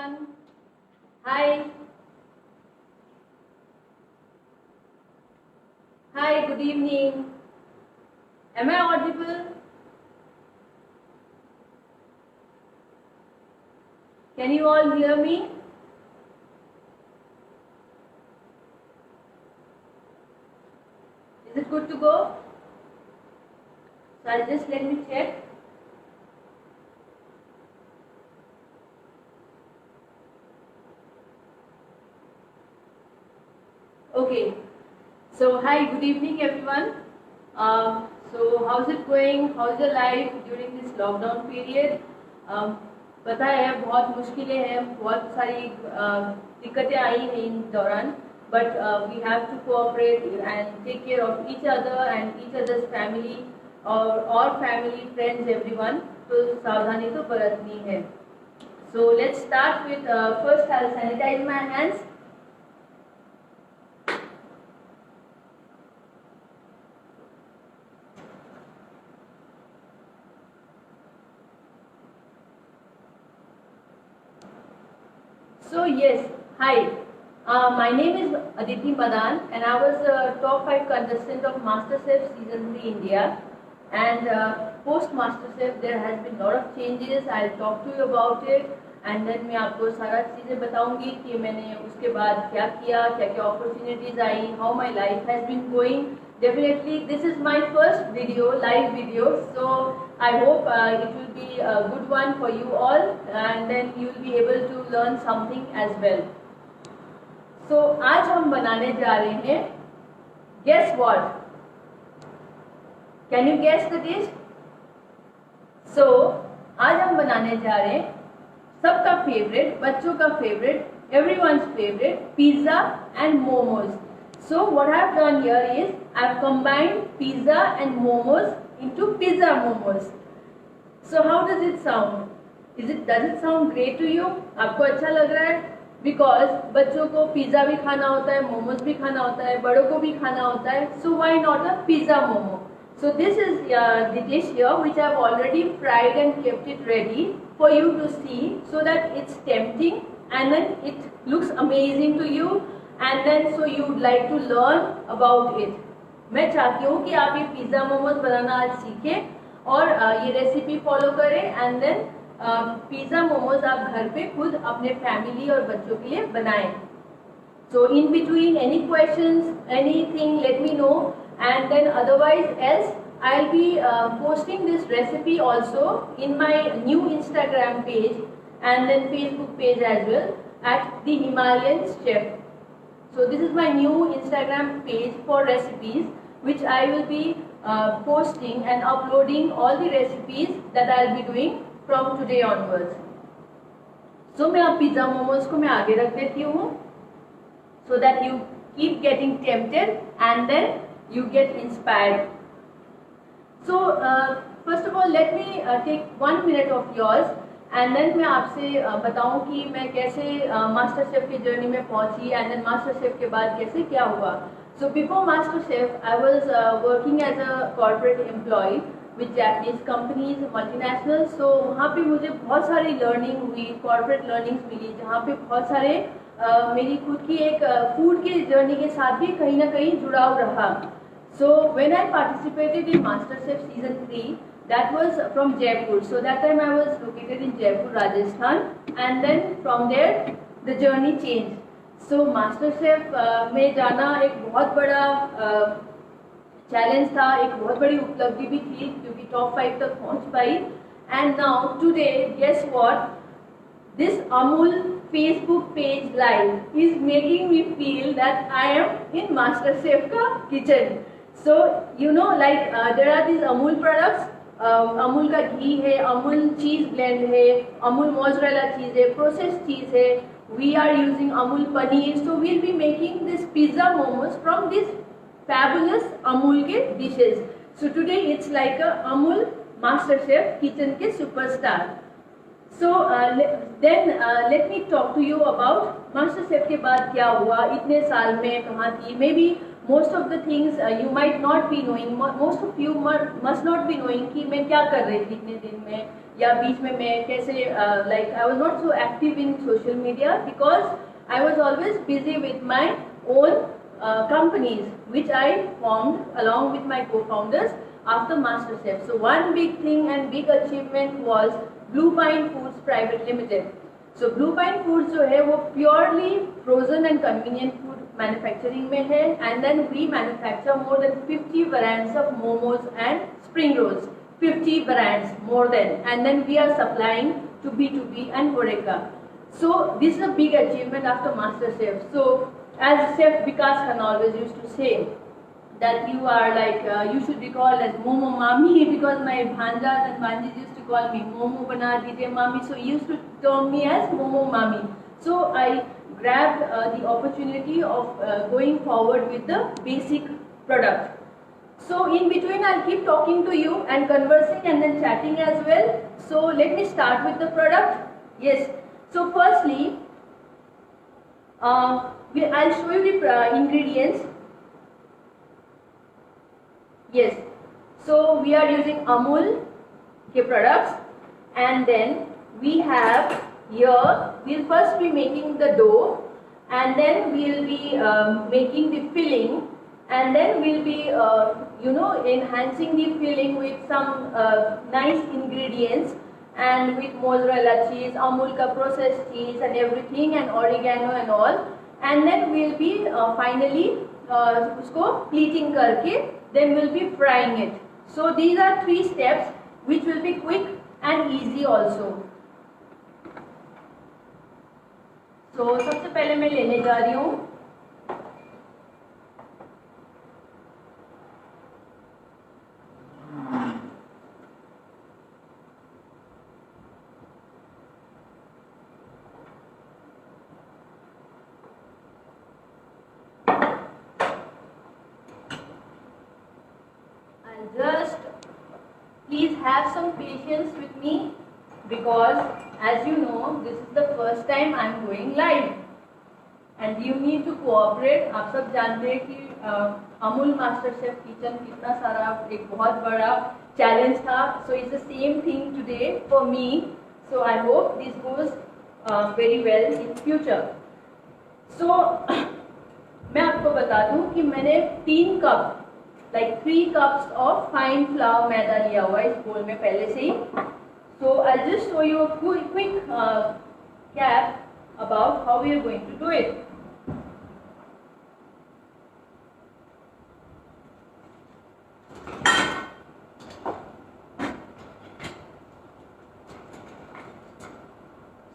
everyone. Hi. Hi, good evening. Am I audible? Can you all hear me? Is it good to go? So let me check. Okay. So hi, good evening everyone. So how's it going? How's your life during this lockdown period? पता है बहुत मुश्किलें हैं, बहुत सारी दिक्कतें आई हैं इन दौरान, but we have to cooperate and take care of each other and each other's family और फैमिली फ्रेंड्स एवरीवन. तो सावधानी तो बरतनी है. So let's start with first I will sanitize my hands. So yes, hi. My name is Aditi Madan, and I was a top 5 contestant of MasterChef Season 3 India. And post MasterChef, there has been a lot of changes. I'll talk to you about it, and then मैं आपको सारा चीज़ें बताऊंगी कि मैंने उसके बाद क्या किया, क्या opportunities I, how my life has been going. Definitely, this is my first video, live video, so I hope it will be a good one for you all, and then you will be able to learn something as well. So आज हम बनाने जा रहे हैं, guess what? Can you guess the dish? So आज हम बनाने जा रहे हैं सबका फेवरेट, बच्चों का favourite, everyone's favorite, pizza and momos. So what I have done here is I have combined pizza and momos into pizza momos. So how does it sound? Does it sound great to you? आपको अच्छा लग रहा है? Because बच्चों को pizza भी खाना होता है, मोमोज भी खाना होता है, बड़ों को भी खाना होता है. So why not a pizza momo? So this is the dish here which I have already fried and kept it ready for you to see, so that it's tempting and then it looks amazing to you, and then so you would like to learn about it. मैं चाहती हूँ कि आप ये pizza momos बनाना आज सीखें और ये रेसिपी फॉलो करें, एंड देन पिज्जा मोमोज आप घर पे खुद अपने फैमिली और बच्चों के लिए बनाएं. So in between any questions, anything, let me know, and then otherwise else I'll be posting this recipe also in my new Instagram page and then Facebook page as well at the Himalayan Chef. So this is my new Instagram page for recipes, which I will be posting and uploading all the recipes that I'll be doing from today onwards. So मैं अब pizza momos को मैं आगे रख देती हूँ, so that you keep getting tempted and then you get inspired. So first of all, let me take 1 minute of yours, and then मैं आपसे बताऊं कि मैं कैसे मास्टर शेफ की जर्नी में पहुंची, and then मास्टर शेफ के बाद कैसे क्या हुआ. So before master chef I was working as a corporate employee with Japanese companies, multinational. So वहाँ पे मुझे बहुत सारी learning हुई, corporate learnings मिली, जहाँ पे बहुत सारे मेरी खुद की एक फूड की जर्नी के साथ भी कहीं ना कहीं जुड़ाव रहा. So when I participated in MasterChef Season 3, that was from Jaipur. So that time I was located in Jaipur, Rajasthan, and then from there the journey changed. So MasterChef में जाना एक बहुत बड़ा चैलेंज था, एक बहुत बड़ी उपलब्धि भी थी क्योंकि टॉप 5 तक पहुंच पाई. And now today, guess what? This Amul Facebook page live is making me feel that I am in MasterChef का kitchen. So you know, like there are these Amul products. Amul का घी है, अमूल चीज ब्लेंड है, Amul mozzarella चीज है, processed चीज है. We are using Amul paneer, so we'll be making this pizza momos from this fabulous Amul के dishes. So today it's like a Amul MasterChef kitchen के superstar. So then let me talk to you about MasterChef के बाद क्या हुआ, इतने साल में कहाँ थी. Maybe most of the things you might not be knowing, most of you must not be knowing कि मैं क्या कर रही थी इतने दिन में, या बीच में मैं कैसे like I was not so active in social media because I was always busy with my own companies which I formed along with my co-founders after MasterChef. So one big thing and big achievement was Blue Pine Foods Private Limited. So Blue Pine Foods जो है वो purely frozen and convenient food manufacturing में है, and then we manufacture more than 50 variants of momos and spring rolls. 50 brands more than, and then we are supplying to B2B and HoReCa. So this is a big achievement after MasterChef. So as Chef Vikas Khan always used to say that you are like you should be called as Momo Mami because my bhanjas and bhanjis used to call me Momo bana dijiye Mami. So he used to term me as Momo Mami. So I grabbed the opportunity of going forward with the basic product. So in between I'll keep talking to you and conversing and then chatting as well. So let me start with the product. Yes. So firstly, I'll show you the ingredients. Yes. So we are using Amul products, and then we have here, we'll first be making the dough, and then we'll be making the filling, and then we'll be enhancing the filling with some nice ingredients, and with mozzarella cheese, Amul ka processed cheese and everything, and oregano and all, and then we'll be finally usko pleating karke, then we'll be frying it. So these are 3 steps which will be quick and easy also. So सबसे पहले मैं लेने जा रही हूँ just please have some patience with me because as you know this is the first time I am going live and you need to cooperate. आप सब जानते हैं कि अमूल मास्टर शेफ किचन कितना सारा एक बहुत बड़ा चैलेंज था. So it's the same thing today for me. So I hope this goes very well in future. So मैं आपको बता दूं कि मैंने 3 cup like 3 cups of fine flour मैदा लिया हुआ है इस बोल में पहले से ही. So I'll just show you a quick cap about how we are going to do it.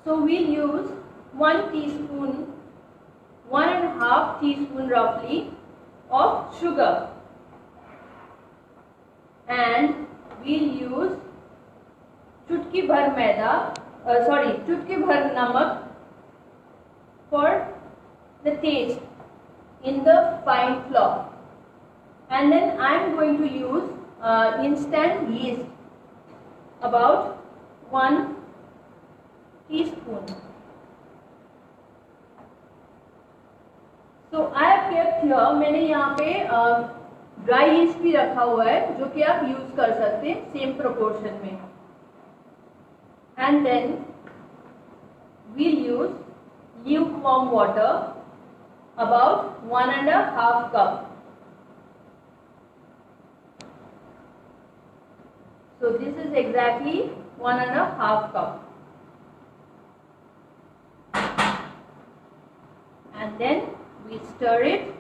So we'll use 1 teaspoon, 1.5 teaspoon roughly of sugar. And we'll use चुटकी भर मैदा चुटकी भर नमक for the taste in the fine flour. And then I'm going to use instant yeast about 1 teaspoon. So I have kept here, मैंने यहाँ पे dry yeast भी रखा हुआ है जो कि आप यूज कर सकते हैं सेम प्रोपोर्शन में. And then we'll use lukewarm water about 1.5 cup. So this is exactly 1.5 cup. And then we stir it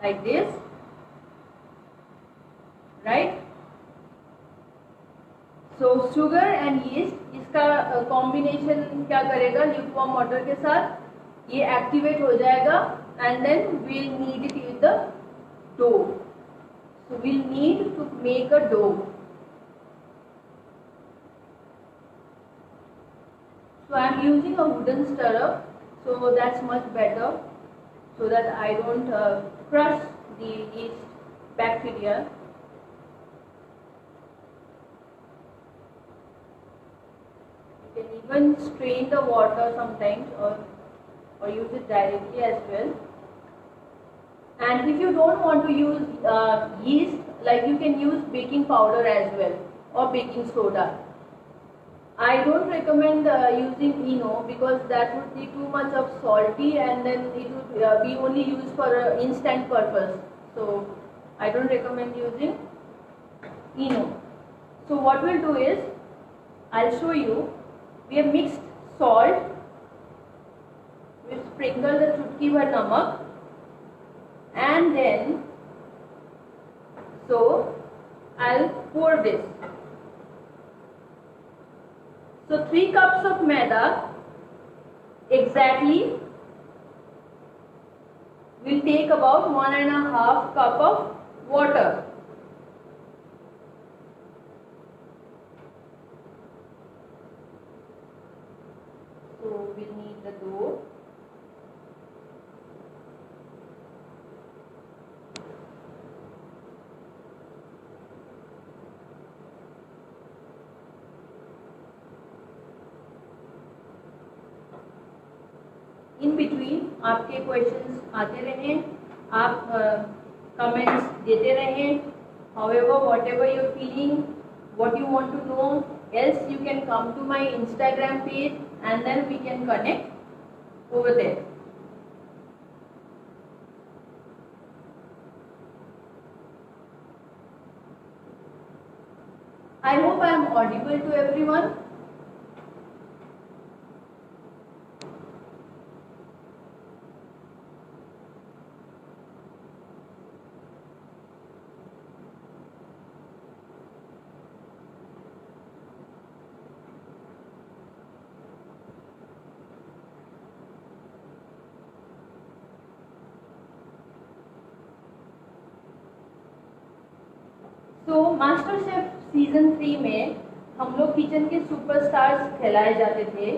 like this, right? So sugar and yeast इसका कॉम्बिनेशन क्या करेगा ल्यूकवार्म वाटर के साथ, ये एक्टिवेट हो जाएगा and then we'll knead it with the dough. So we'll need to make a dough. So I am using a wooden stirrer, so that's much better, so that I don't crush the yeast bacteria. You can even strain the water sometimes or use it directly as well. And And if you don't want to use yeast, like you can use baking powder as well or baking soda. I don't recommend using ENO because that would be too much of salty, and then it would be only used for instant purpose. So I don't recommend using ENO. So what we'll do is, I'll show you. We have mixed salt. We'll sprinkle the chutki bhar namak, and then so I'll pour this. So 3 cups of maida exactly will take about 1.5 cup of water. So we'll need the dough. In between आपके questions आते रहें, आप comments देते रहें. However, whatever you're feeling, what you want to know, else you can come to my Instagram page and then we can connect over there. I hope I am audible to everyone. तो master chef season 3 में हम लोग kitchen के superstars कहलाए जाते थे.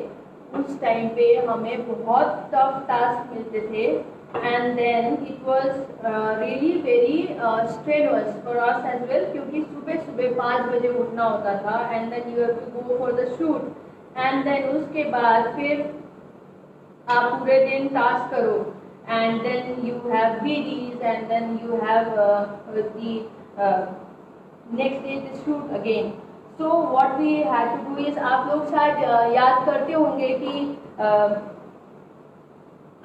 उस time पे हमें बहुत टफ टास्क मिलते थे, and then it was really very strenuous for us as well, क्योंकि सुबह सुबह 5 बजे उठना होता था, and then you have to go for the shoot, and then उसके बाद फिर आप पूरे दिन टास्क करो, and then you have videos, and then you have the next day the shoot again. So what we had to do is, आप लोग शायद याद करते होंगे कि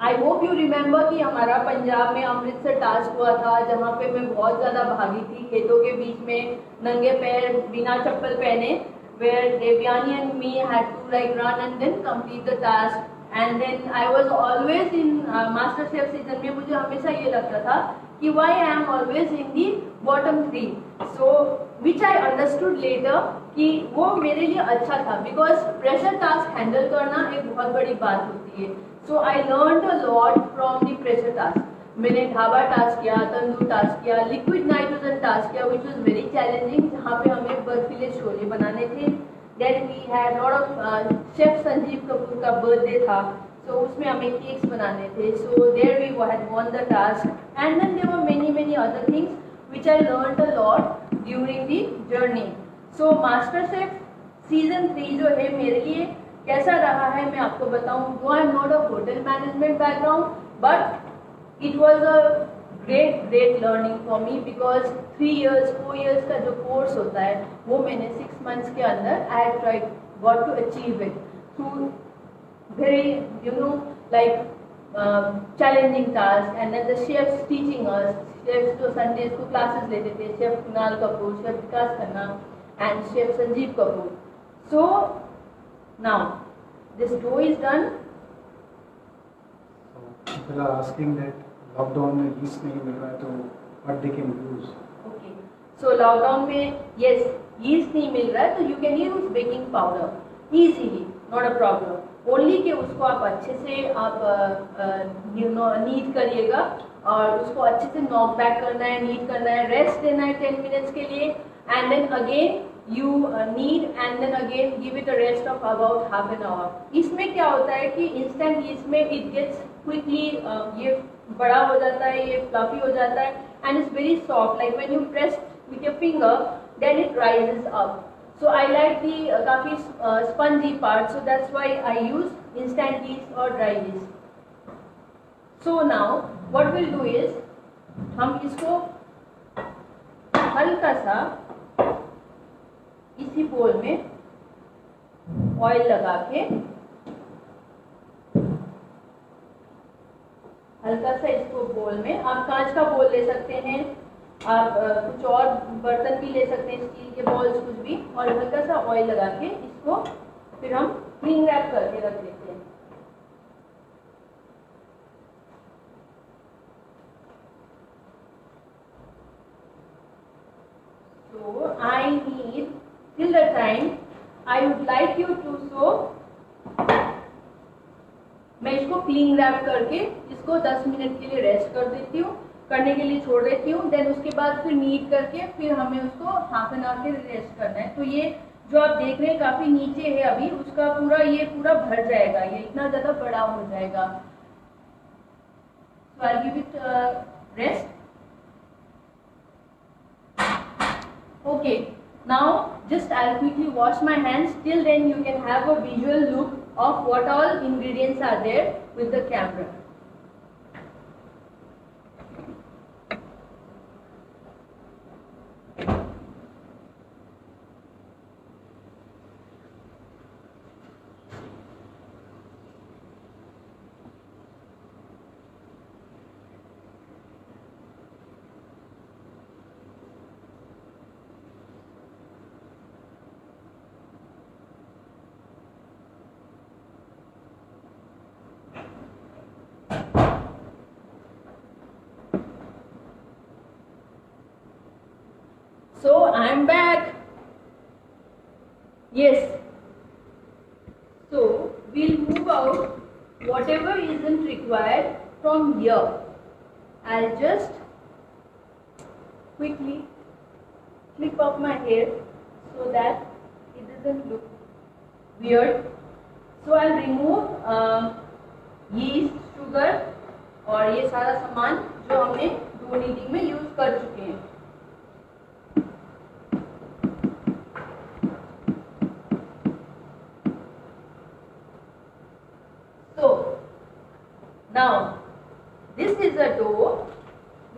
I hope you remember कि हमारा पंजाब में अमृतसर टास्क हुआ था, जहाँ पे मैं बहुत ज़्यादा भागी थी खेतों के बीच में नंगे पैर बिना चप्पल पहने, where Devyani and me had to like run and then complete the task. And then I was always in Master Chef season में मुझे हमेशा ये लगता था कि why I am always in the bottom 3. So which I understood later कि वो मेरे लिए अच्छा था, because pressure task handle करना एक बहुत बड़ी बात होती है. So I learned a lot from the pressure task. मैंने ढाबा टास्क किया, तंदूर टास्क किया, लिक्विड नाइट्रोजन टास्क किया, which was very challenging, जहाँ पे हमें बर्फीले छोले बनाने थे. Then we had lot of chef Sanjeev Kapoor का बर्थडे था, so उसमें हमें केक्स बनाने थे. So there we had won the task, and then there were many other things which I learned a lot during the journey. So Master Chef season 3 जो है मेरे लिए कैसा रहा है मैं आपको बताऊं. Though I am not a hotel management background, but it was a great learning for me, because 3 years 4 years का जो कोर्स होता है वो मैंने 6 months के अंदर I had tried got to achieve it through very like challenging tasks, and then the chefs teaching us. Chefs तो Sundays को classes लेते थे, Chef Kunal Kapoor, Chef Vikas Khanna and Chef Sanjeev Kapoor. So now this dough is done. So people are asking that lockdown में yeast नहीं मिल रहा है, तो what they can use? Okay. So lockdown में yes yeast नहीं मिल रहा है, तो you can use baking powder easily, not a problem. Only कि उसको आप अच्छे से आप नीड करिएगा, और उसको अच्छे से नॉक बैक करना है, नीड करना है, रेस्ट देना है 10 minutes के लिए, and then again you need, and then again give it a rest of about half an hour. इसमें क्या होता है कि instant yeast में it gets quickly ये बड़ा हो जाता है, ये fluffy हो जाता है, and it's very soft, like when you press with your finger then it rises up. So I like the काफी spongy part, so that's why I use instant yeast or dry yeast. So now what we'll do is हम इसको हल्का सा इसी बोल में oil लगा के हल्का सा इसको बोल में, आप कांच का बोल ले सकते हैं, आप कुछ और बर्तन भी ले सकते हैं, स्टील के बॉल्स कुछ भी, और हल्का सा ऑयल लगा के इसको फिर हम क्लिंग रैप करके रख देते हैं। So I need till the time I would like you to so मैं इसको क्लिंग रैप करके इसको 10 मिनट के लिए रेस्ट कर देती हूँ, करने के लिए छोड़ देती हूँ। देन उसके बाद फिर नीट करके फिर हमें उसको हाफ एन आवर के लिए रेस्ट करना है। तो ये जो आप देख रहे हैं काफी नीचे है अभी, उसका पूरा ये पूरा भर जाएगा, ये इतना ज्यादा बड़ा हो जाएगा। So I give it rest. Okay, now just I'll quickly wash my hands. Till then you can have a visual look of what all ingredients are there with the camera. So I'm back. Yes. So we'll move out whatever isn't required from here. I'll just quickly clip off my hair so that it doesn't look weird. So I'll remove yeast, sugar और ये सारा सामान जो हमने dough needing में use कर चुके हैं। Now this is a dough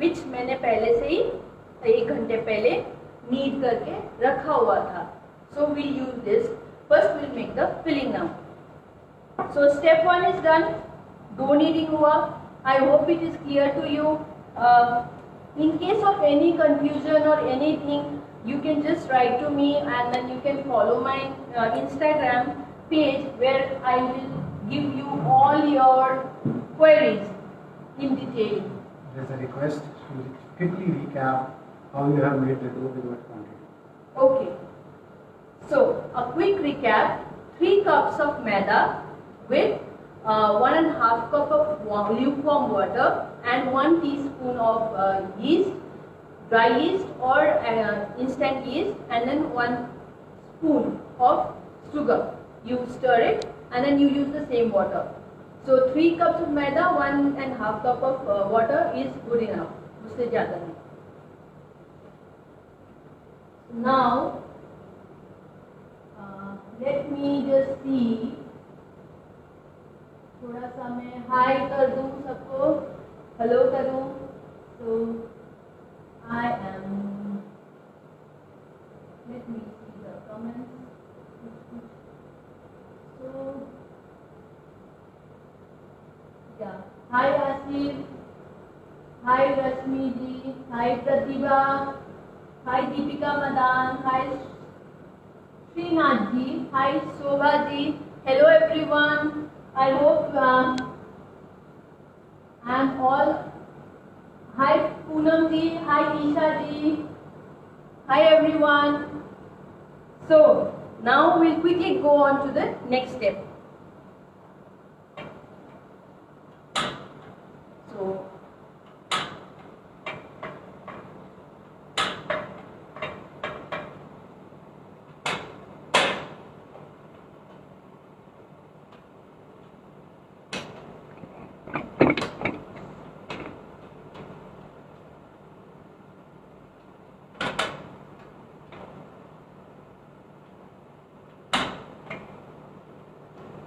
which मैंने पहले से ही 1 घंटे पहले नीड करके रखा हुआ था। So we'll use this. First we'll make the filling now. So step 1 is done. Dough kneading हुआ. I hope it is clear to you. In case of any confusion or anything, you can just write to me and then you can follow my Instagram page where I will give you all your queries in detail. There's a request to quickly recap how you have made the dough with what quantity. Okay. So a quick recap: 3 cups of maida with 1.5 cup of lukewarm water and 1 teaspoon of yeast, dry yeast or instant yeast, and then 1 spoon of sugar. You stir it and then you use the same water. So 3 cups of maida, 1.5 cup of water is good enough. उससे ज़्यादा नहीं. Now let me just see. थोड़ा सा मैं हाय कर दूँ सबको, hello करूँ. So I am. Let me see the comments. So yeah, hi Asif, hi Rashmi ji, hi Pratibha, hi Deepika Madan, hi Srinath ji, hi Shobha ji. Hello everyone. I hope I am all. Hi Poonam ji, hi Isha ji, hi everyone. So now we'll quickly go on to the next step. So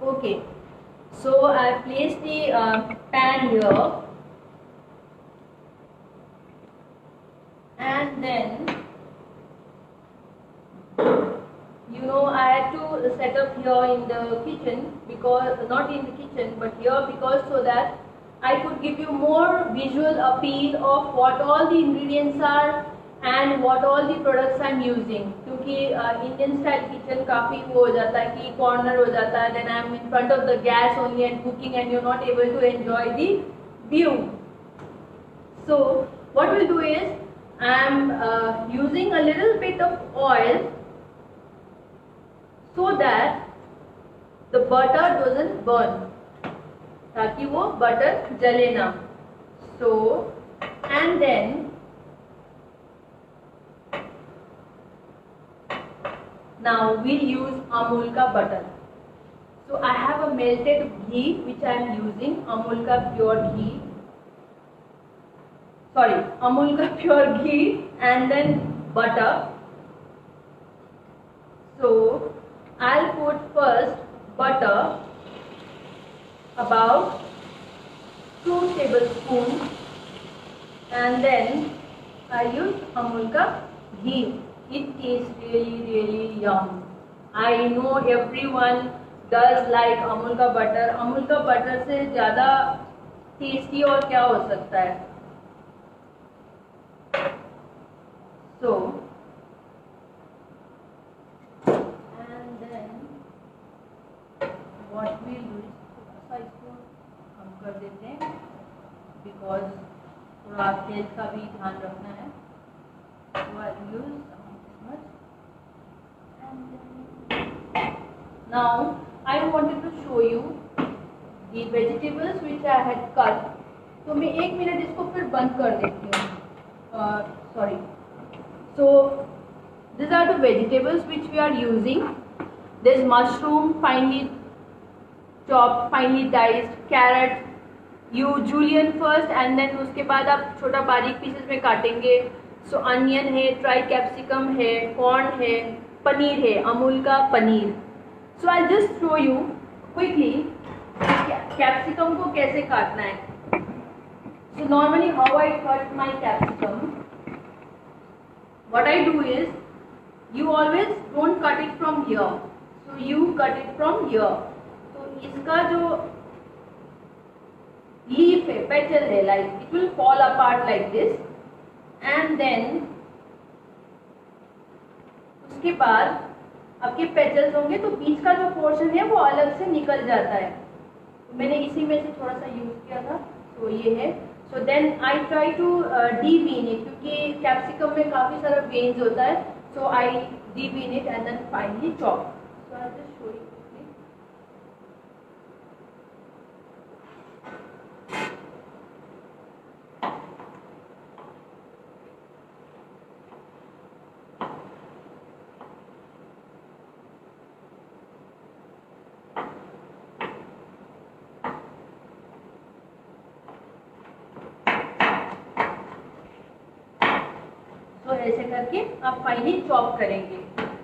okay, so I placed the pan here. and then you know I had to set up here in the kitchen, because not in the kitchen but here, because so that I could give you more visual appeal of what all the ingredients are and what all the products I'm using. क्योंकि Indian style kitchen काफ़ी वो हो जाता है कि corner हो जाता है, then I'm in front of the gas only and cooking and you're not able to enjoy the view. So what we'll do is I'm using a little bit of oil so that the butter doesn't burn, ताकि वो butter जले ना. So and then now we'll use Amul ka butter. So I have a melted ghee which I am using, Amul ka pure ghee. Sorry, Amul ka pure ghee and then butter. So I'll put first butter, about 2 tablespoons, and then I use Amul ka ghee. It tastes really yum. I know everyone does like Amul ka butter. Amul ka butter से ज़्यादा tasty और क्या हो सकता है? So and then what we'll do is थोड़ा सा इसको कम कर देते हैं, because थोड़ा तेल का भी ध्यान रखना है. So I'll use much. And then now I wanted to show you the vegetables which I had cut. तो मैं 1 मिनट इसको फिर बंद कर देती हूँ. Sorry. So these are the vegetables which we are using. There's mushroom, finely chopped, finely diced, carrot. You julienne first and then उसके बाद आप छोटा बारीक पीसेस में काटेंगे. सो अनियन है, ट्राई कैप्सिकम है, कॉर्न है, पनीर है, अमूल का paneer. So I just show you quickly capsicum को कैसे काटना है. So normally how I cut my capsicum, what I do is you always don't cut it from here, so you cut it from here. तो इसका जो leaf है, petal है, like it will fall apart like this. And then उसके बाद आपके petals होंगे तो बीच का जो पोर्शन है वो अलग से निकल जाता है. तो मैंने इसी में से थोड़ा सा यूज किया था. तो ये है. So then I try to devein it, क्योंकि कैप्सिकम में काफ़ी सारा वेन्स होता है. So I devein it and then finally chop. So I just show you. तो ऐसे करके आप फाइनली चॉप करेंगे.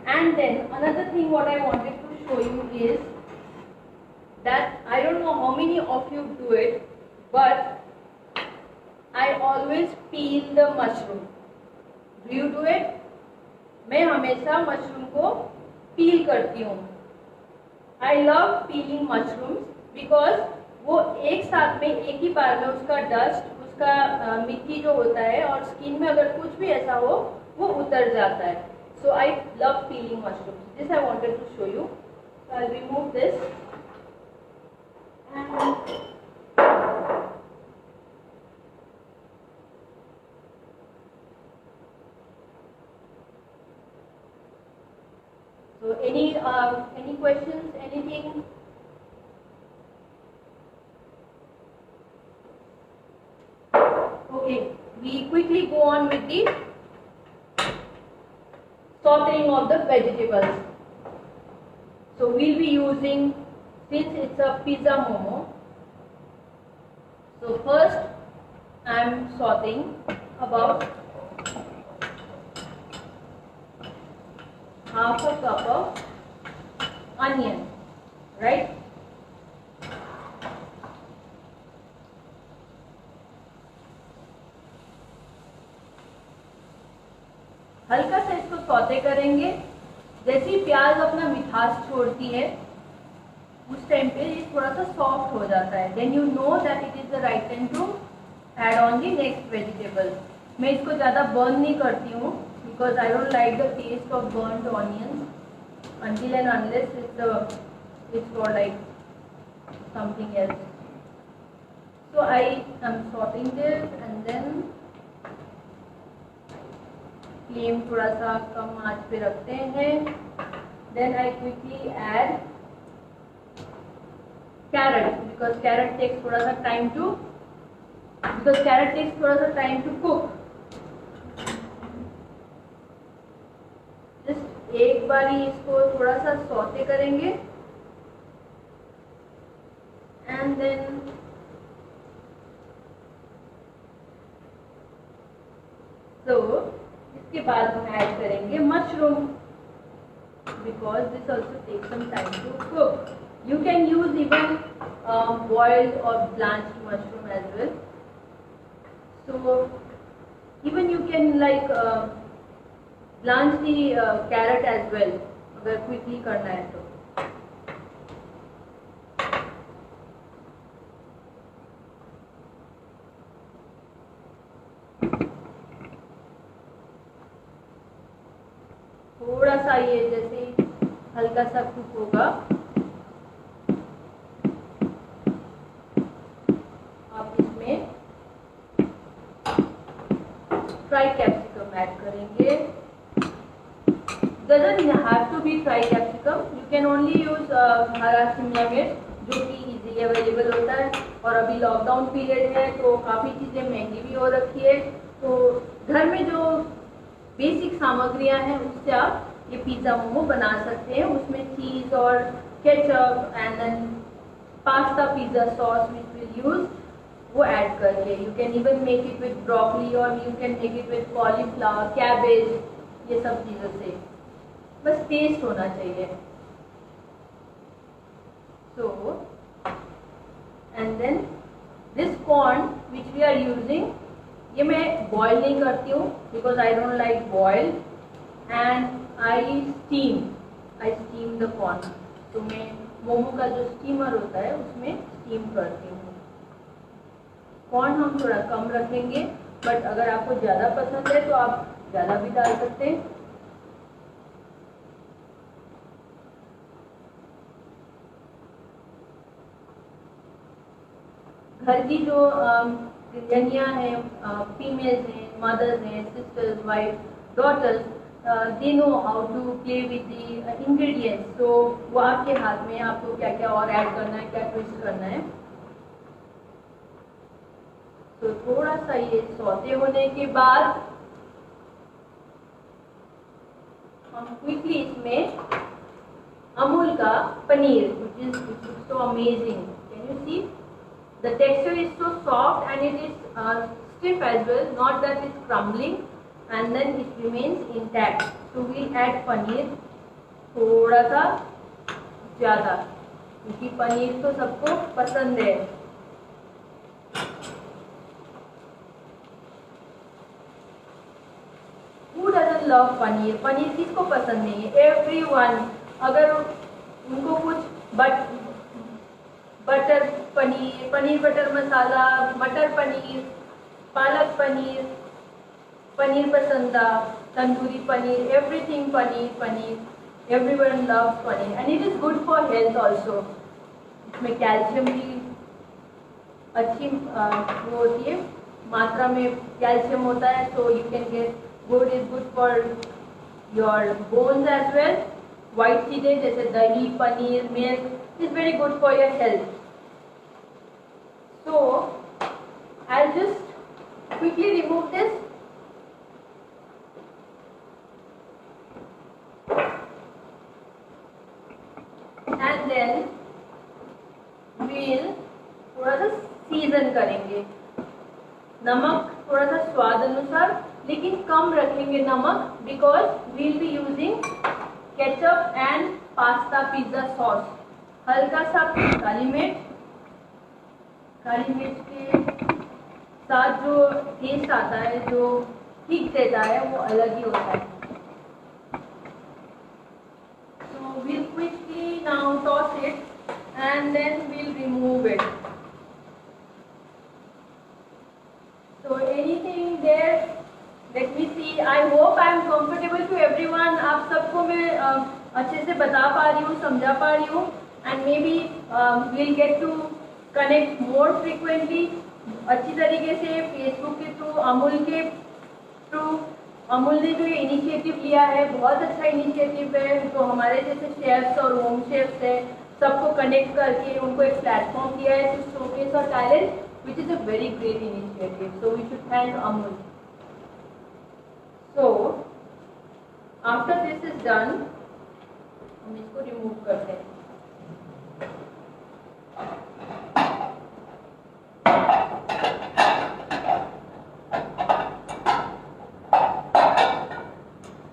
And then another thing what I wanted to show you is that I don't know how many of you do it, but I always peel the mushroom. Do you do it? मैं हमेशा mushroom को पील करती हूँ. आई love peeling mushrooms because वो एक साथ में एक ही बार में उसका डस्ट, उसका मिट्टी जो होता है और स्किन में अगर कुछ भी ऐसा हो वो उतर जाता है. So I love peeling mushrooms. This I wanted to show you. So I remove this and so any questions, anything? Okay, we quickly go on with the sauteing of the vegetables. So we'll be using, since it's a pizza momo, so first I'm sauteing about half a cup of onion, right? हल्का सा इसको saute करेंगे। जैसे ही प्याज अपना मिठास छोड़ती है उस टाइम पे ये थोड़ा सा सॉफ्ट हो जाता है। Then you know that it is the right time to add on the next vegetable. मैं इसको ज़्यादा बर्न नहीं करती हूँ because I don't like the taste of burnt onions until and unless it's for like something else. So I am sauteing this and then flame थोड़ा सा कम आंच पे रखते हैं। Then I quickly add carrot because carrot takes थोड़ा सा time to cook. Just एक बार ही इसको थोड़ा सा सौते करेंगे एंड देन इसके बाद हम ऐड करेंगे mushroom because this also take some time to cook. You can use even boiled or blanched mushroom as well. So even you can like blanch the carrot as well अगर quickly करना है तो. थोड़ा सा ये जैसे हल्का सा कुक होगा आप इसमें फ्राई कैप्सिकम ऐड करेंगे. doesn't have to be fried capsicum, you can only use हरा शिमला मिर्च जो कि इजीली अवेलेबल होता है. और अभी लॉकडाउन पीरियड है तो काफ़ी चीज़ें महंगी भी हो रखी है, तो घर में जो बेसिक सामग्रियां हैं उससे आप ये पिज़्ज़ा मोमो बना सकते हैं. उसमें चीज़ और ketchup and then pasta pizza sauce which will use वो ऐड करके. You can even make it with broccoli और you can make it with cauliflower, cabbage, ये सब चीज़ों से. बस टेस्ट होना चाहिए. So and then this corn which we are using, ये मैं बॉयल नहीं करती हूँ because I don't like boil and I steam the corn. तो मैं मोमो का जो स्टीमर होता है उसमें स्टीम करती हूँ. कॉर्न हम थोड़ा कम रखेंगे बट अगर आपको ज़्यादा पसंद है तो आप ज़्यादा भी डाल सकते हैं. घर की जो गृहिणियाँ हैं, फीमेल्स हैं, मदर्स हैं, sisters, wife, daughters, they know how to play with the ingredients. तो वो आपके हाथ में, आपको क्या क्या और ऐड करना है, क्या ट्विस्ट करना है. तो थोड़ा सा ये सौते होने के बाद हम क्विकली इसमें अमूल का paneer which is so amazing. Can you see? The texture is so soft and it is stiff as well, not that it's crumbling and then it remains intact. So we'll add paneer थोड़ा सा ज़्यादा क्योंकि पनीर तो सबको पसंद है. Who doesn't love paneer? Paneer किसको पसंद नहीं है? Everyone. अगर उनको कुछ butter paneer, paneer butter masala, matar paneer, palak paneer, paneer pasanda, tandoori paneer, everything paneer, everyone loves paneer and it is good for health also. इसमें कैल्शियम की अच्छी वो होती है, मात्रा में कैल्शियम होता है, so you can get good, is good for your bones as well. White चीज़ें जैसे दही, paneer, milk is very good for your health. So I'll just quickly remove this. And then we'll थोड़ा सा सीजन करेंगे. नमक थोड़ा सा स्वाद अनुसार, लेकिन कम रखेंगे नमक because we'll be using ketchup and pasta pizza sauce. हल्का सा काली मिर्च के साथ जो टेस्ट आता है, जो ठीक देता है, वो अलग ही होता है. Let me see, I hope I am comfortable to everyone. आप सबको मैं अच्छे से बता पा रही हूँ, समझा पा रही हूँ, and maybe will get to connect more frequently अच्छी तरीके से फेसबुक के थ्रू, अमूल के थ्रू। अमूल ने जो ये इनिशिएटिव लिया है बहुत अच्छा इनिशिएटिव है, तो हमारे जैसे शेफ्स और होम शेफ्स है सबको कनेक्ट करके उनको एक प्लेटफॉर्म दिया है टू शोकेस और talent, which is a very great initiative. So we should thank Amul. So after this is done, हम इसको रिमूव करते हैं।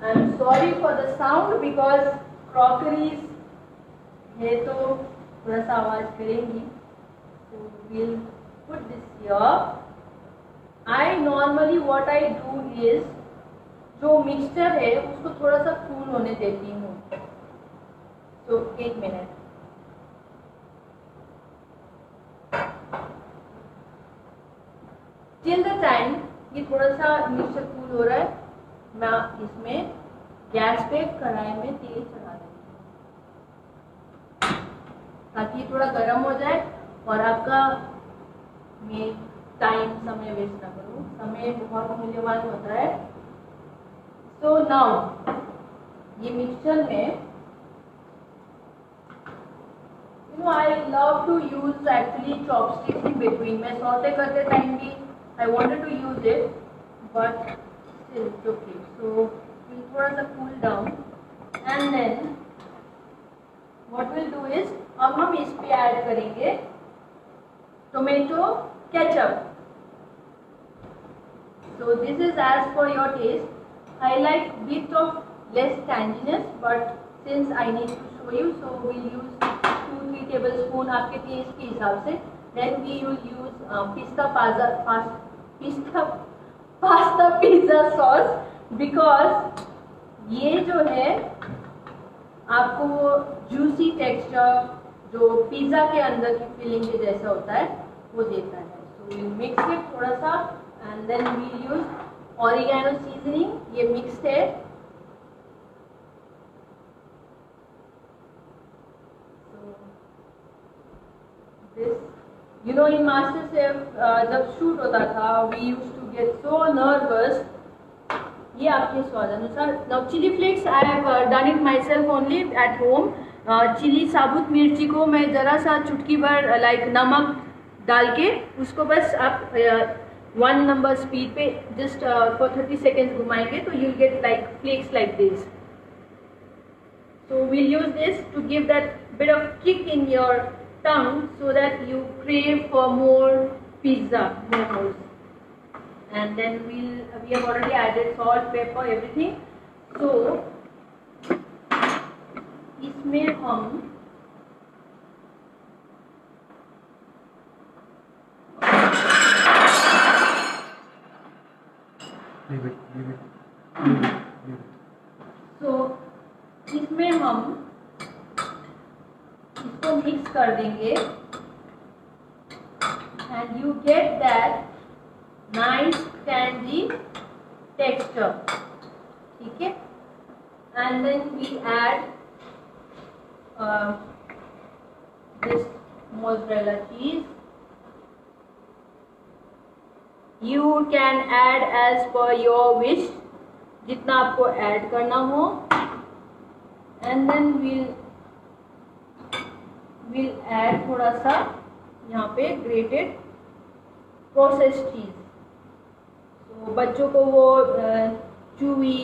I'm sorry for the sound because crockeries है तो थोड़ा सा आवाज करेंगी। So we'll put this here. I normally what I do is जो मिक्सचर है उसको थोड़ा सा कूल होने देती हूँ। तो एक मिनट, टिल द टाइम ये थोड़ा सा मिक्सचर कूल हो रहा है, मैं इसमें गैस पे कढ़ाई में तेल चढ़ा दूँगी ताकि थोड़ा गर्म हो जाए और आपका मैं टाइम समय वेस्ट ना करूँ, समय बहुत मूल्यवान होता है। सो नाउ ये मिक्सचर में I love to use actually chopsticks in between. मैं सौते करते टाइम भी I wanted to use it, but still it's okay. So we'll थोड़ा सा cool down, and then what we'll do is अब हम इस पे ऐड करेंगे tomato ketchup. So this is as per your taste. I like bit of less tanginess, but since I need to show you, so we'll use 2-3 tablespoon आपके test के हिसाब से। Then we will use pasta pizza sauce, because ये जो है आपको वो juicy texture जो पिज़्ज़ा के अंदर की फिलिंग के जैसा होता है वो देता है। So we'll mix it थोड़ा सा, and then we'll use oregano seasoning, ये mixed है। This, you know, in MasterChef जब शूट होता था, we used to get so nervous। ये आपके स्वाद अनुसार। Now chili flakes I have done it myself only at home। Chilli साबुत मिर्ची को मैं ज़रा सा चुटकी भर लाइक नमक डाल के उसको बस आप 1 नंबर स्पीड पे जस्ट फॉर 30 सेकेंड्स घुमाएंगे तो you'll get like flakes like this। So we'll use this to give that bit of kick in your tongue so that you crave for more pizza, momos. And then we have already added salt, pepper, everything. So इसमें हम leave it. So इसमें हम इसको mix कर देंगे and you get that nice tangy texture, ठीक है। And then we add this mozzarella cheese। You can add as per your wish, जितना आपको ऐड करना हो। And then we'll add थोड़ा सा यहाँ पे grated processed cheese। So बच्चों को वो chewy,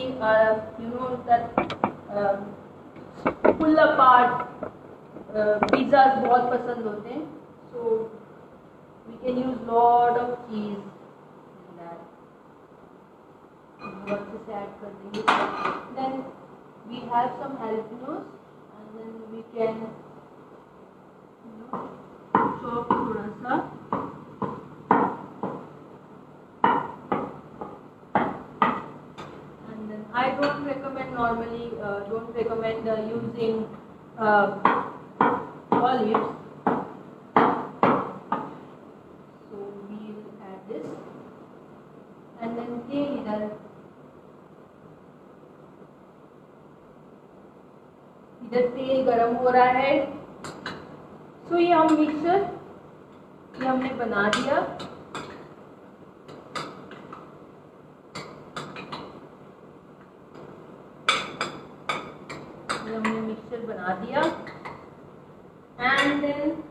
you know that pull apart pizzas बहुत पसंद होते हैं। So we can use lot of cheese in that। अच्छे से ऐड कर देंगे। Then we have some jalapenos, and then we can chop थोड़ा सा। And then I don't recommend normally using olives। So we'll add this, and then तेल इधर इधर तेल गरम हो रहा है। सो ये हम मिक्सचर ये हमने बना दिया। ये हमने मिक्सचर बना दिया and then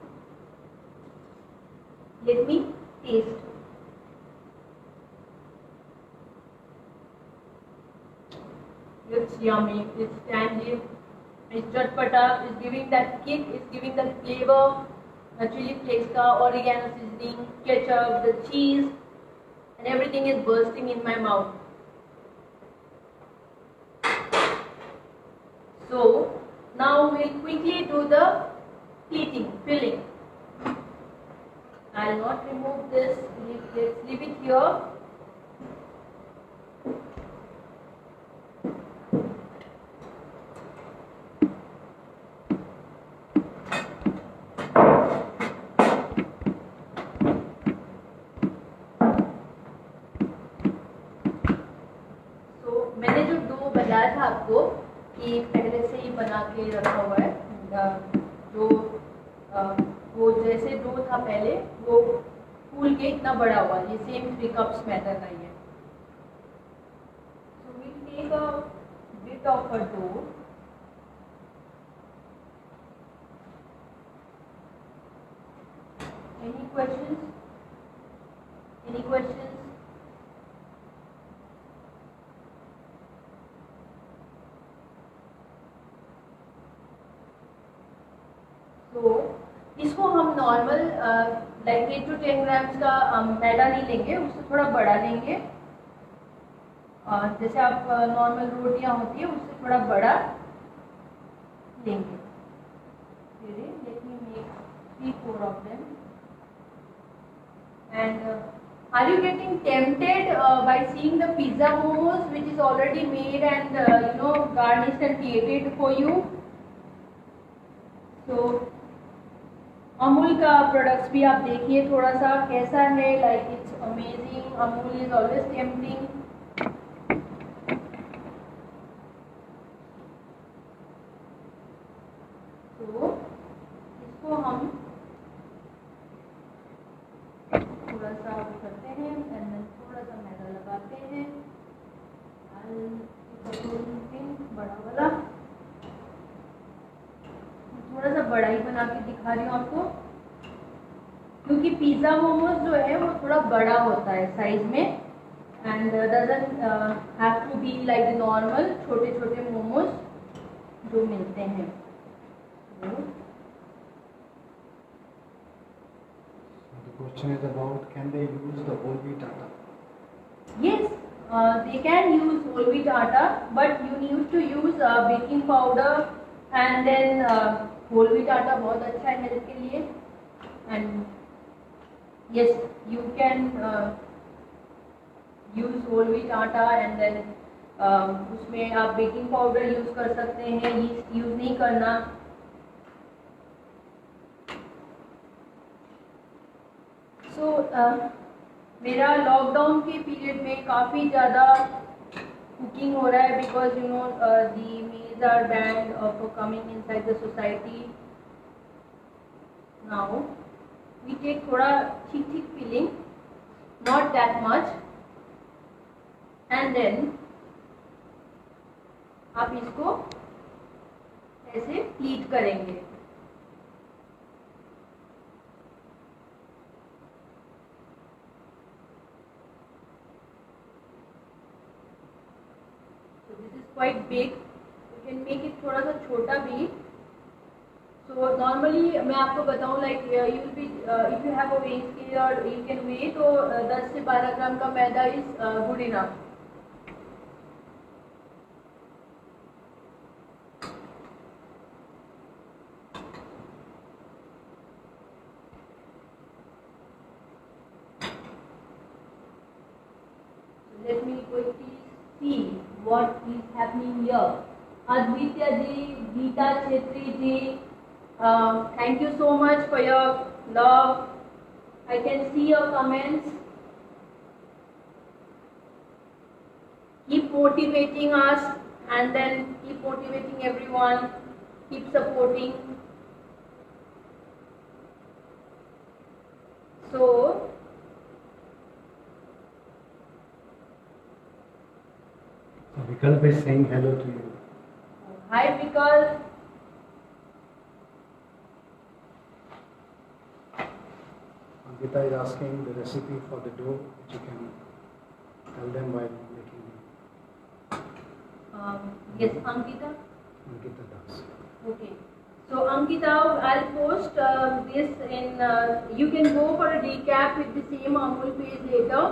let me taste. It's yummy, it's tangy, it's chatpata, it's giving that kick, it's giving that flavor, the chili flakes ka, oregano seasoning, ketchup, the cheese, and everything is bursting in my mouth. So now we'll quickly do the filling. I'll not remove this, let's leave it here. मैंने जो dough बताया था आपको कि पहले से ही बना के रखा हुआ है, जो वो जैसे डो था पहले वो फूल के इतना बड़ा हुआ, ये सेम 3 कप्स मैदा का ही है। So we take a bit of a dough, any questions? तो इसको हम नॉर्मल लाइक 8 to 10 ग्राम्स का मैदा नहीं लेंगे, उससे थोड़ा बड़ा लेंगे। जैसे आप नॉर्मल रोटियां होती है उससे थोड़ा बड़ा लेंगे। Let me make 3-4 of them. And are you getting tempted by seeing the pizza momos which is already made and garnished and plated for you? So Amul का प्रोडक्ट्स भी आप देखिए थोड़ा सा कैसा है, like it's amazing, Amul is always tempting. तो इसको हम थोड़ा सा करते हैं एंड देन थोड़ा सा मैदा लगाते हैं, बड़ा वाला, थोड़ा सा बड़ा ही बना के दिखा रही हूँ आपको, क्योंकि पिज़्ज़ा मोमोज जो है वो थोड़ा बड़ा होता है साइज में and doesn't have to be like the normal छोटे छोटे मोमोज जो मिलते हैं। The question is about, can they use the whole wheat atta? Yes, they can use whole wheat atta, but you need to use baking powder and then whole wheat आटा बहुत अच्छा है health के लिए। And yes you can use whole wheat atta and then उसमें आप baking powder use कर सकते हैं, यीस्ट यूज नहीं करना। सो मेरा लॉकडाउन के पीरियड में काफ़ी ज़्यादा कुकिंग हो रहा है because the meals are banned for coming inside the society. Now we take थोड़ा ठीक filling, not that much, and then आप इसको ऐसे प्लीट करेंगे। Quite big, you can make it थोड़ा सा छोटा भी। So normally मैं आपको बताऊँ like you will be if you have a weighing scale or you can weigh, तो 10 से 12 ग्राम का मैदा is good enough. Let me quickly see what is happening here. Advitya ji, Geeta Chetri ji, thank you so much for your love. I can see your comments. Keep motivating us and then keep motivating everyone. keep supporting. So Vikalp is saying hello to you. hi Vikalp. Ankita is asking the recipe for the dough, which you can tell them while making it. Yes, Ankita. Ankita does. Okay. So Ankita, I'll post this in. You can go for a recap with the same Amul page later.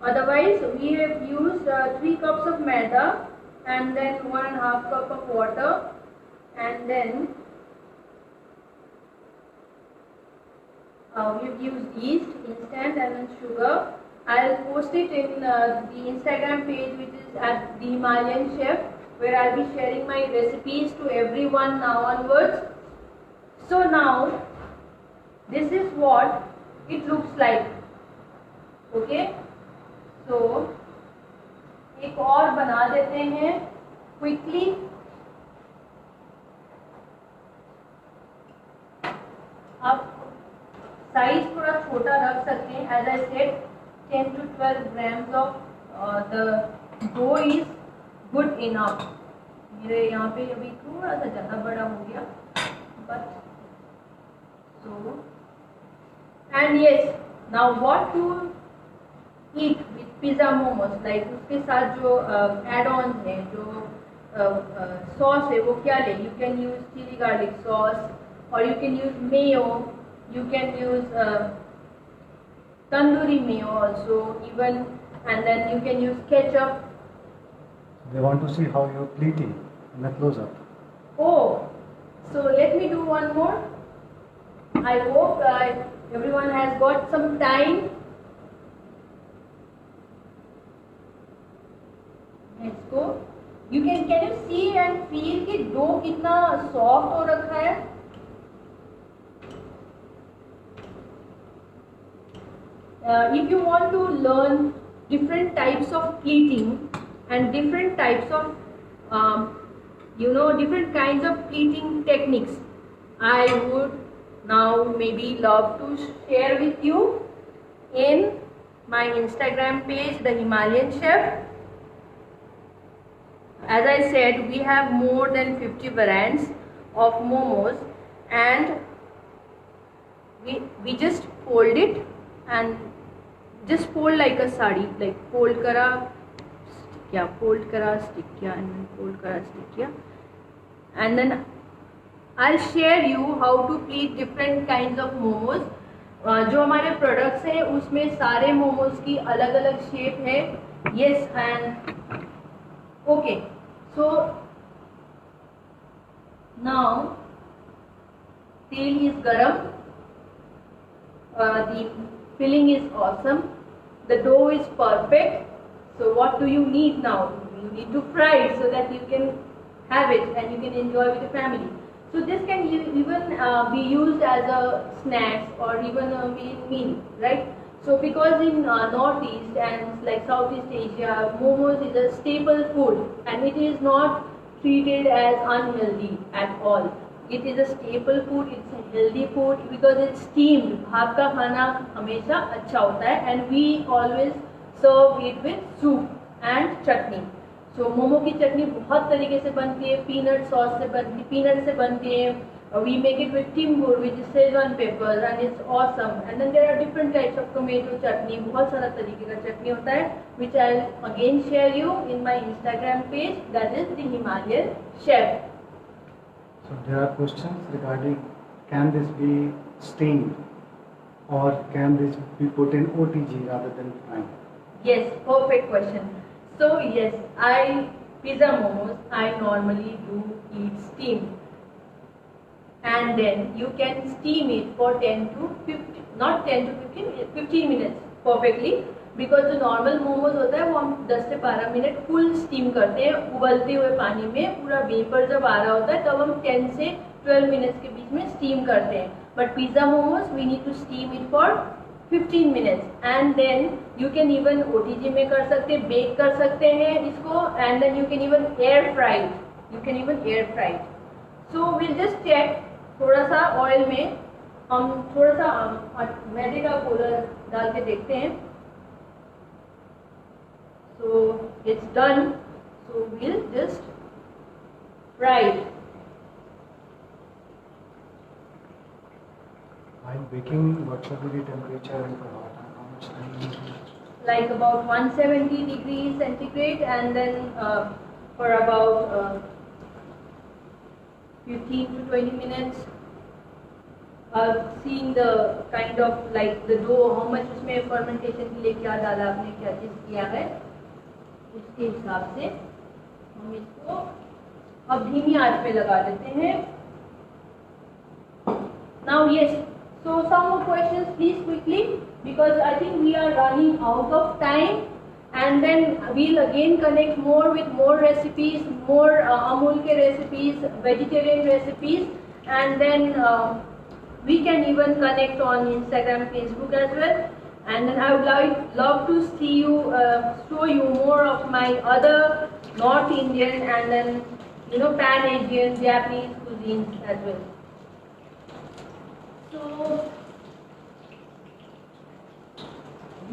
Otherwise, we have used 3 cups of maida and then 1.5 cup of water, and then we've used yeast, instant, and then sugar. I'll post it in the Instagram page, which is at the Himalayan Chef, where I'll be sharing my recipes to everyone now onwards. So now, this is what it looks like. Okay? So, एक और बना देते हैं quickly. आप size थोड़ा छोटा रख सकते हैं. As I said, 10 to 12 grams of the dough is good enough. मेरे यहाँ पे अभी थोड़ा सा ज़्यादा बड़ा हो गया, but so, and yes, now what to eat with pizza momos, like उसके साथ जो add-ons हैं, जो sauce है, वो क्या ले? You can use chili garlic sauce, or you can use mayo, you can use tandoori mayo also, even, and then you can use ketchup. They want to see how you're pleating in the close-up. Oh, so let me do one more. I hope everyone has got some time. Let's go. Can you see and feel कि dough कितना soft हो रखा है? If you want to learn different types of pleating and different types of different kinds of pleating techniques, I would now maybe love to share with you in my Instagram page, The Himalayan Chef. As I said, we have more than 50 variants of momos, and we just fold it and just fold like a sari, like fold kara, stick kiya, fold kara, stick kiya, and then fold kara, stick kiya, and then I'll share you how to pleat different kinds of momos. जो हमारे products हैं उसमें सारे मोमोज की अलग अलग shape है. Yes, and okay, so now तेल is garam, the filling is awesome, the dough is perfect. So what do you need now? You need to fry it so that you can have it and you can enjoy with your family. So this can even be used as a snacks or even a meal, right? So because in Northeast and like Southeast Asia, momos is a staple food and it is not treated as unhealthy at all. It is a staple food, it's a healthy food because it's steamed. भाप का खाना हमेशा अच्छा होता है, and we always serve it with soup and chutney. So momo की चटनी बहुत तरीके से बनती है, पीनट सॉस से बनती, पीनट से बनती है. We make it with timgur, which is Szechuan pepper, and it's awesome. And then there are different types of tomato chutney. बहुत सारा तरीके का चटनी होता है, which I'll again share you in my Instagram page. That is the Himalayan Chef. So there are questions regarding, can this be steamed or can this be put in OTG rather than frying? Yes, perfect question. So yes, pizza momos I normally do eat steamed, and then you can steam it for 10 to 15, not 10 to 15 minutes perfectly, because जो normal momos होता है वो हम 10 से 12 minute full steam करते हैं उबलते हुए पानी में. पूरा वेपर जब आ रहा होता है तब हम 10 से 12 मिनट्स के बीच में स्टीम करते हैं. But pizza momos we need to steam it for 15 minutes, and then you can even OTG में कर सकते हैं, बेक कर सकते हैं इसको, and then you can even air fry it. So will just check, थोड़ा सा ऑयल में हम थोड़ा सा मैदे का घोल डाल के देखते हैं. So it's done. So we'll just fry it. While baking, what should be the temperature and for how much time? Like about 170 degrees centigrade, and then for about 15 to 20 minutes. Seeing the kind of like the dough, how much उसमें fermentation के लिए क्या डाला आपने, क्या चीज़ किया है, उसके हिसाब से हम इसको अब धीमी आंच पे लगा देते हैं. Now yes, so some more questions please quickly, because I think we are running out of time, and then we'll again connect more with more recipes, more Amul ke recipes, vegetarian recipes, and then we can even connect on Instagram, Facebook as well. And then I would love to see you, show you more of my other North Indian and then Pan Asian, Japanese cuisines as well. So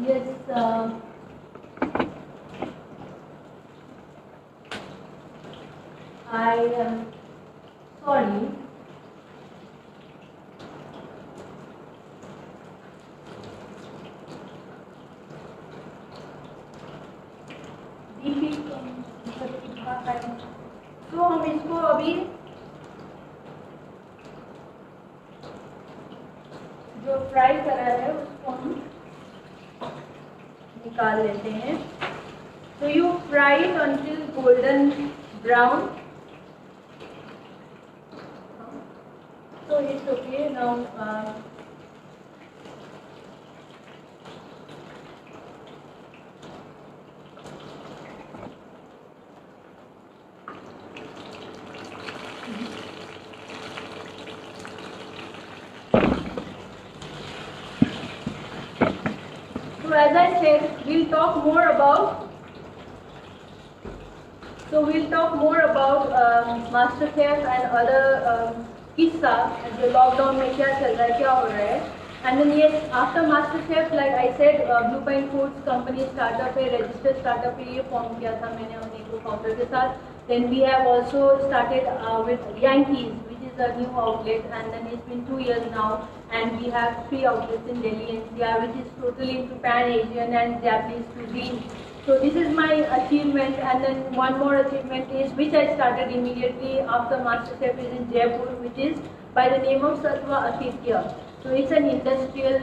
yes, I am sorry. तो हम इसको अभी जो fry करा है उसको हम निकाल लेते हैं. So you fry it until golden brown. So it's okay now. So as I said, we'll talk more about MasterChef and other किस्सा जो लॉकडाउन में क्या चल रहा है, क्या हो रहा है. And then yes, after MasterChef, like I said, Blue Pine Foods company startup है, registered startup है, ये फॉर्म किया था मैंने अपने co-founder के साथ. Then we have also started with Yankees, which is a new outlet, and then it's been 2 years now, and we have 3 outlets in Delhi NCR, which is totally into Pan Asian and Japanese cuisine. So this is my achievement, and then one more achievement is, which I started immediately after MasterChef, is in Jaipur, which is by the name of Sattva Atithya. So it's an industrial,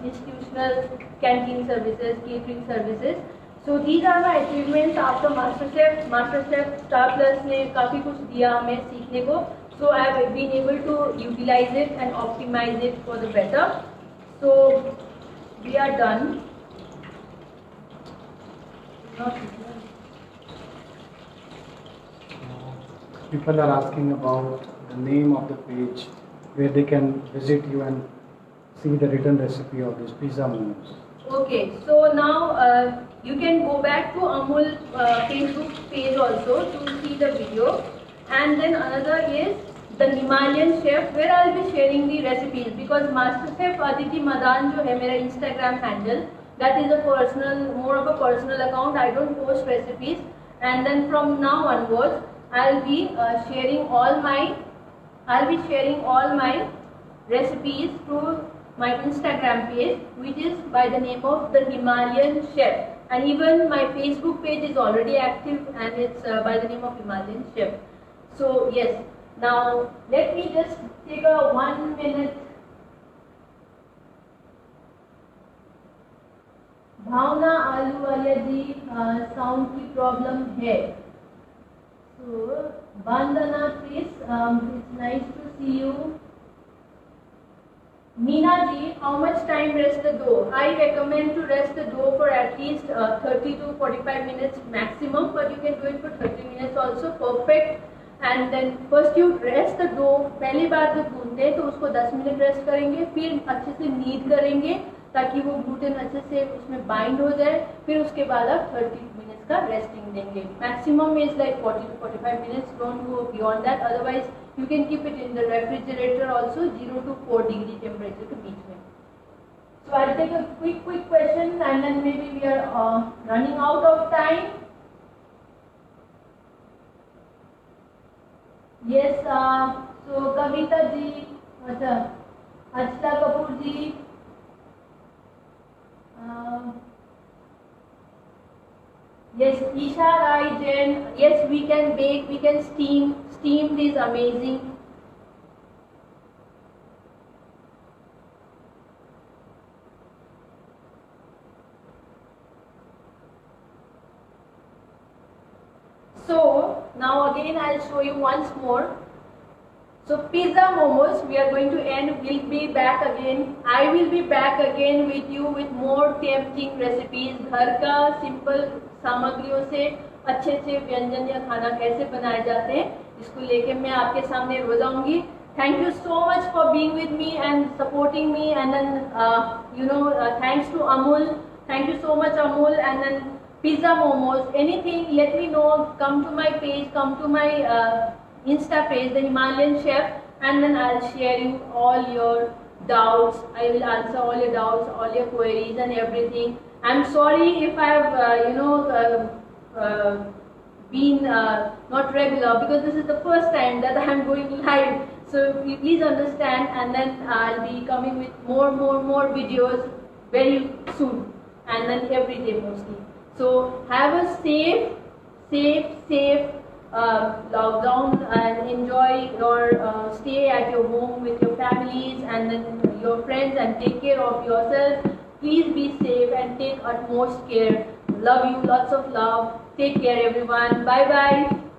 institutional canteen services, catering services. So these are my achievements after MasterChef. MasterChef Star Plus ने काफी कुछ दिया हमें सीखने को. So I have been able to utilize it and optimize it for the better. So we are done. People are asking about the name of the page where they can visit you and see the written recipe of this pizza momos. Okay, so now you can go back to Amul Facebook page also to see the video, and then another is the Himalayan Chef, where I'll be sharing the recipes, because MasterChef Aditi Madan जो है मेरा Instagram handle, that is a personal, more of a personal account. I don't post recipes, and then from now onwards I'll be sharing all my recipes through my Instagram page, which is by the name of the Himalayan Chef, and even my Facebook page is already active, and it's by the name of Himalayan Chef. So yes, now let me just take a 1 minute. भावना आलू वालिया जी, sound की problem है. So Bandana, please, it's nice to see you. Meena ji, how much time rest the dough? I recommend to rest the dough for at least 30 to 45 minutes maximum, but you can do it for 30 minutes also, perfect. And then first you rest the dough. पहली बार जब गूंथते हैं तो उसको 10 minute rest करेंगे, फिर अच्छे से need करेंगे ताकि वो ग्लूटेन अच्छे से उसमें बाइंड हो जाए. फिर उसके बाद आप 30 मिनट्स का रेस्टिंग देंगे. Maximum is like 40 to 45 minutes. Don't go beyond that. Otherwise you can keep it in the refrigerator also 0 to 4 degree temperature के बीच में. So I'll take a quick question and then maybe we are running out of time. Yes, so Kavita ji, अच्छा, Achita Kapoor ji, yes, Isha Rai Jain, yes, we can bake, we can steam. Steamed is amazing. So now again I'll show you once more. So pizza momos, we are going to end. We'll be back again. I will be back again with you with more tempting recipes. घर का simple सामग्रियों से अच्छे अच्छे व्यंजन या खाना कैसे बनाए जाते हैं, इसको लेके मैं आपके सामने रोज आऊंगी. Thank you so much for being with me and supporting me, and then thanks to Amul. Thank you so much, Amul. And then pizza momos, anything, let me know. Come to my page, come to my Insta page, the Himalayan Chef, and then I'll share you all your doubts. I will answer all your doubts, all your queries and everything. I'm sorry if I have been not regular, because this is the first time that I'm going live. So please understand, and then I'll be coming with more videos very soon, and then every day mostly. So have a safe lockdown, and enjoy your stay at your home with your families and then your friends, and take care of yourself. Please be safe and take utmost care. Love you, lots of love. Take care everyone. Bye bye.